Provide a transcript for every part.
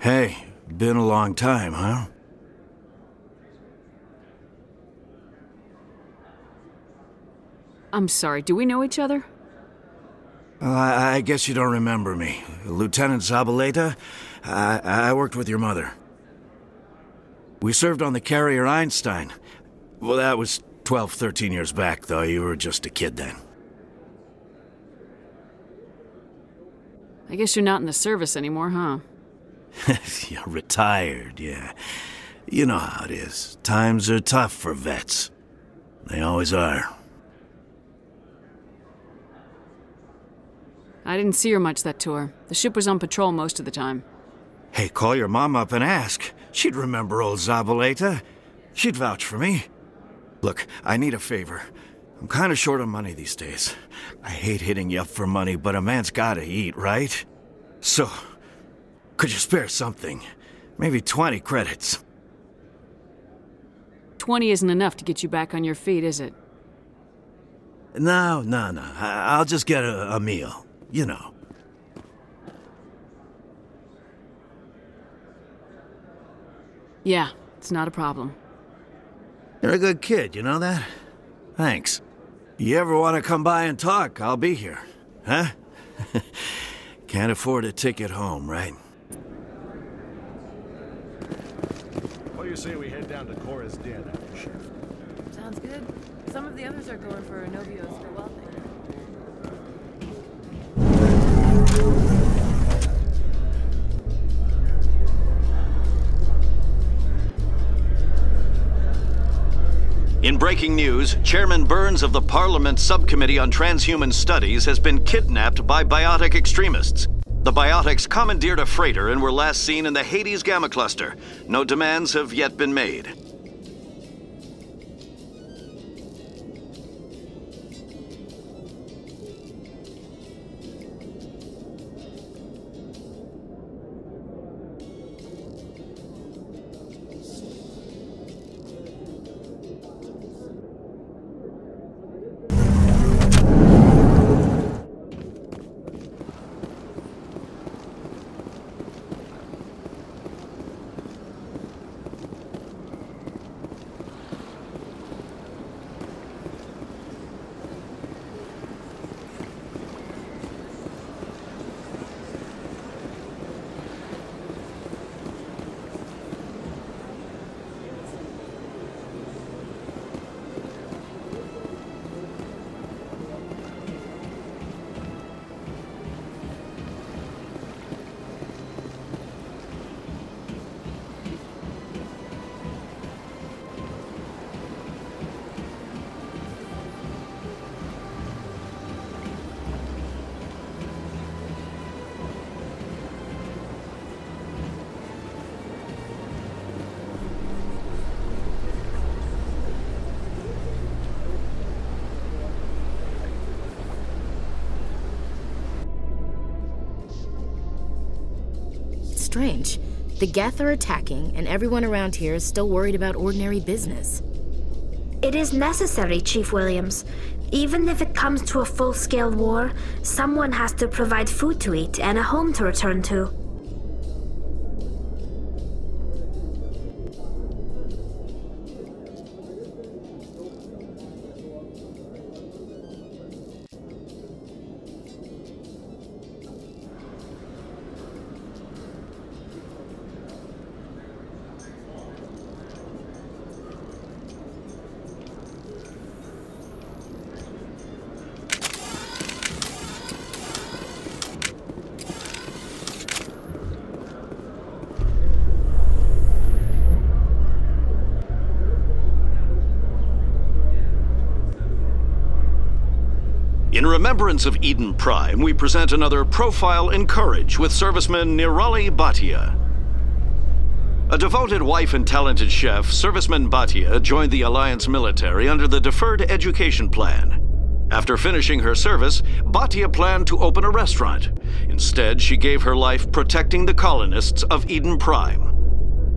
Hey, been a long time, huh? I'm sorry, do we know each other? Well, I guess you don't remember me. Lieutenant Zabaleta? I worked with your mother. We served on the carrier Einstein. Well, that was 12, 13 years back, though. You were just a kid then. I guess you're not in the service anymore, huh? You're retired, yeah. You know how it is. Times are tough for vets. They always are. I didn't see her much that tour. The ship was on patrol most of the time. Hey, call your mom up and ask. She'd remember old Zabaleta. She'd vouch for me. Look, I need a favor. I'm kind of short on money these days. I hate hitting you up for money, but a man's gotta eat, right? So, could you spare something? Maybe 20 credits. 20 isn't enough to get you back on your feet, is it? No. I'll just get a meal. You know. Yeah, it's not a problem. You're a good kid, you know that? Thanks. You ever want to come by and talk, I'll be here. Huh? Can't afford a ticket home, right? What do you say we head down to Cora's Den after shift? Sounds good. Some of the others are going for Novio's farewell thing. In breaking news, Chairman Burns of the Parliament Subcommittee on Transhuman Studies has been kidnapped by biotic extremists. The biotics commandeered a freighter and were last seen in the Hades Gamma Cluster. No demands have yet been made. Strange. The Geth are attacking, and everyone around here is still worried about ordinary business. It is necessary, Chief Williams. Even if it comes to a full-scale war, someone has to provide food to eat and a home to return to. In remembrance of Eden Prime, we present another Profile in Courage with serviceman Nirali Bhatia. A devoted wife and talented chef, Serviceman Bhatia joined the Alliance military under the Deferred Education Plan. After finishing her service, Bhatia planned to open a restaurant. Instead, she gave her life protecting the colonists of Eden Prime.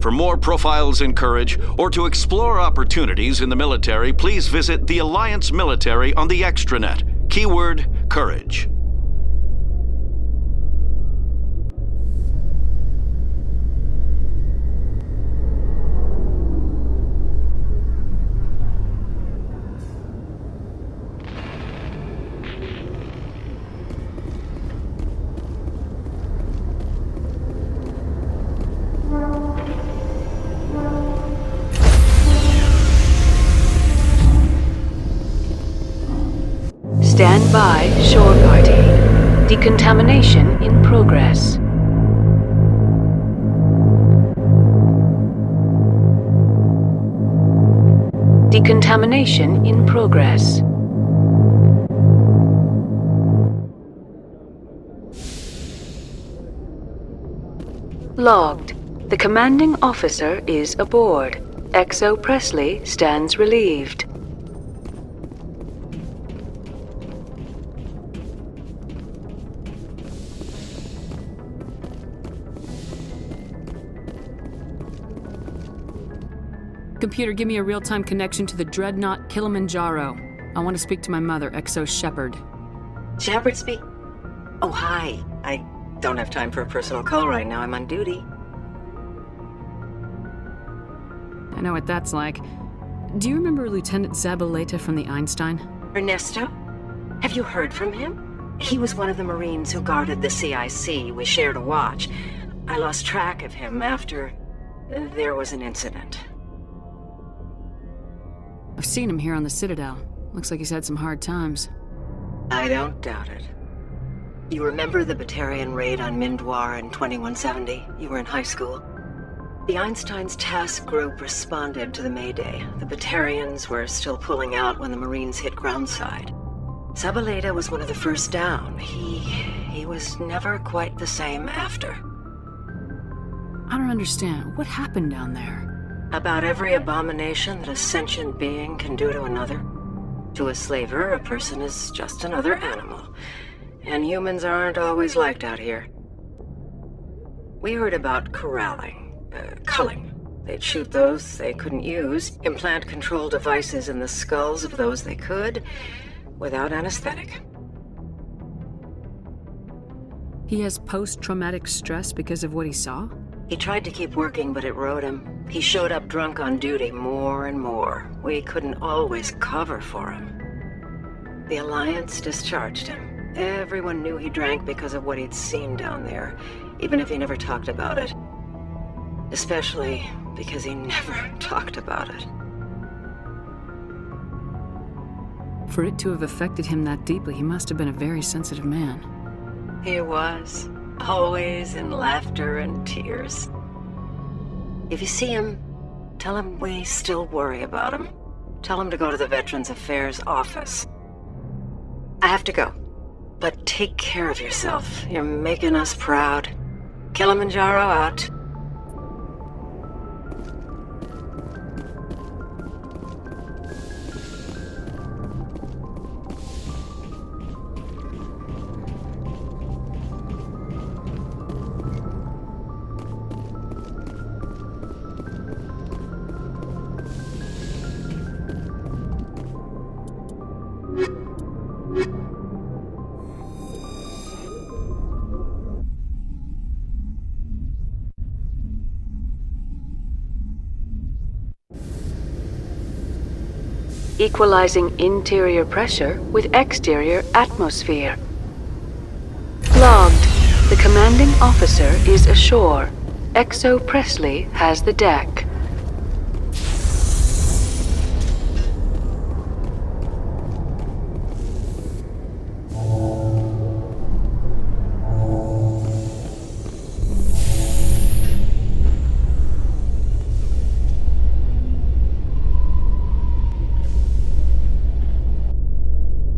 For more Profiles in Courage, or to explore opportunities in the military, please visit the Alliance Military on the extranet. Keyword, Courage. Stand by, shore party. Decontamination in progress. Decontamination in progress. Logged. The commanding officer is aboard. XO Presley stands relieved. Computer, give me a real-time connection to the Dreadnought Kilimanjaro. I want to speak to my mother, XO Shepard. Shepard speak? Oh, hi. I don't have time for a personal call right now. I'm on duty. I know what that's like. Do you remember Lieutenant Zabaleta from the Einstein? Ernesto? Have you heard from him? He was one of the Marines who guarded the CIC. We shared a watch. I lost track of him after there was an incident. I've seen him here on the Citadel. Looks like he's had some hard times. I don't doubt it. You remember the Batarian raid on Mindwar in 2170? You were in high school. The Einstein's task group responded to the Mayday. The Batarians were still pulling out when the Marines hit groundside. Zabaleta was one of the first down. He was never quite the same after. I don't understand. What happened down there? About every abomination that a sentient being can do to another. To a slaver, a person is just another animal. And humans aren't always liked out here. We heard about corralling, culling. They'd shoot those they couldn't use, implant control devices in the skulls of those they could, without anesthetic. He has post-traumatic stress because of what he saw? He tried to keep working, but it rode him. He showed up drunk on duty more and more. We couldn't always cover for him. The Alliance discharged him. Everyone knew he drank because of what he'd seen down there, even if he never talked about it. Especially because he never talked about it. For it to have affected him that deeply, he must have been a very sensitive man. He was. Always in laughter and tears. If you see him, tell him we still worry about him. Tell him to go to the Veterans Affairs office. I have to go. But take care of yourself. You're making us proud. Kilimanjaro out. Equalizing interior pressure with exterior atmosphere. Logged. The commanding officer is ashore. XO Presley has the deck.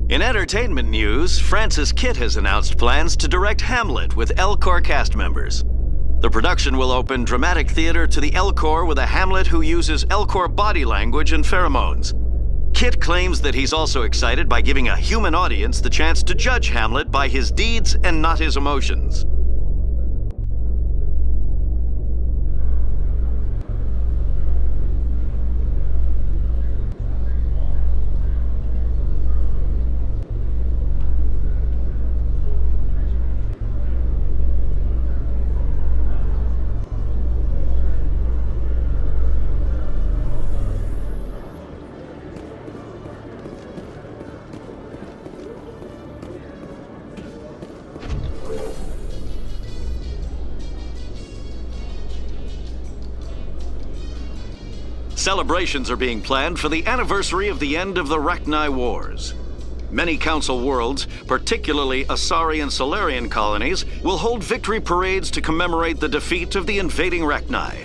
In entertainment news, Francis Kitt has announced plans to direct Hamlet with Elcor cast members. The production will open dramatic theater to the Elcor with a Hamlet who uses Elcor body language and pheromones. Kitt claims that he's also excited by giving a human audience the chance to judge Hamlet by his deeds and not his emotions. Celebrations are being planned for the anniversary of the end of the Rachni Wars. Many Council worlds, particularly Asari and Solarian colonies, will hold victory parades to commemorate the defeat of the invading Rachni.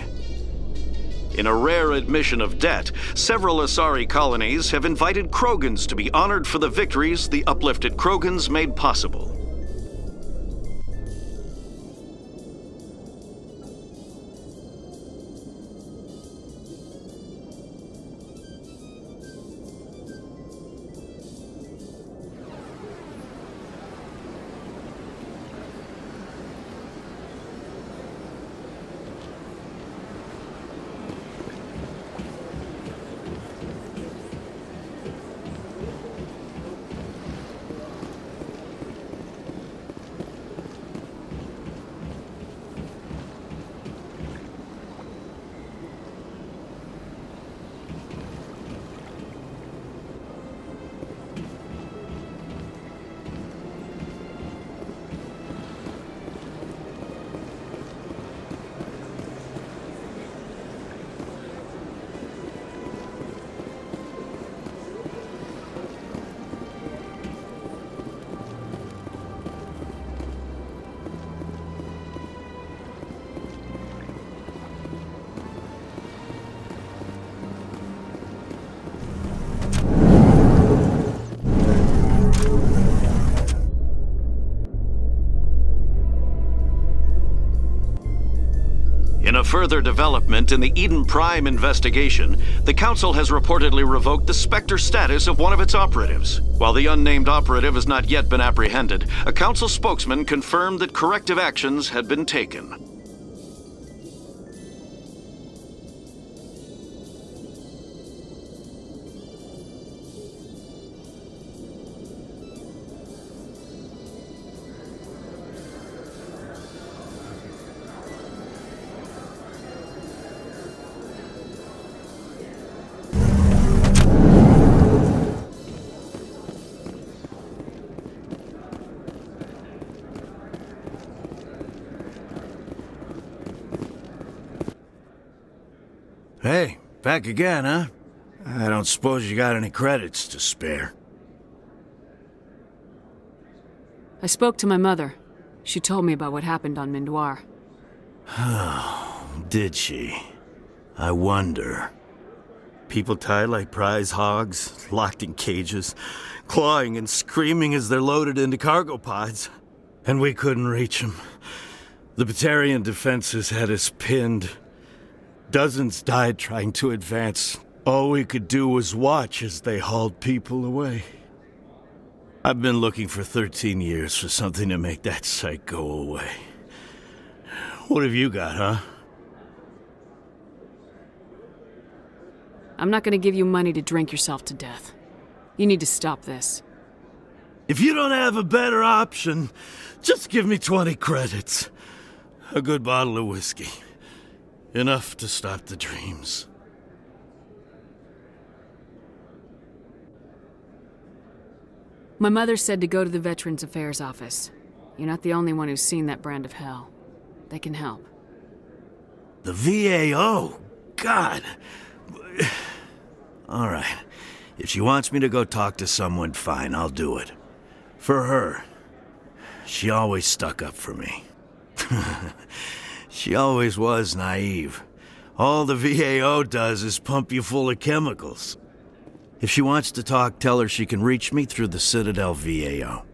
In a rare admission of debt, several Asari colonies have invited Krogans to be honored for the victories the uplifted Krogans made possible. In a further development in the Eden Prime investigation, the Council has reportedly revoked the Spectre status of one of its operatives. While the unnamed operative has not yet been apprehended, a Council spokesman confirmed that corrective actions had been taken. Hey, back again, huh? I don't suppose you got any credits to spare. I spoke to my mother. She told me about what happened on Mindoir. Did she? I wonder. People tied like prize hogs, locked in cages, clawing and screaming as they're loaded into cargo pods. And we couldn't reach them. The Batarian defenses had us pinned. Dozens died trying to advance. All we could do was watch as they hauled people away. I've been looking for 13 years for something to make that sight go away. What have you got, huh? I'm not gonna give you money to drink yourself to death. You need to stop this. If you don't have a better option, just give me 20 credits. A good bottle of whiskey. Enough to stop the dreams. My mother said to go to the Veterans Affairs office. You're not the only one who's seen that brand of hell. They can help. The VAO? God. All right. If she wants me to go talk to someone, fine, I'll do it. For her. She always stuck up for me. She always was naive. All the VAO does is pump you full of chemicals. If she wants to talk, tell her she can reach me through the Citadel VAO.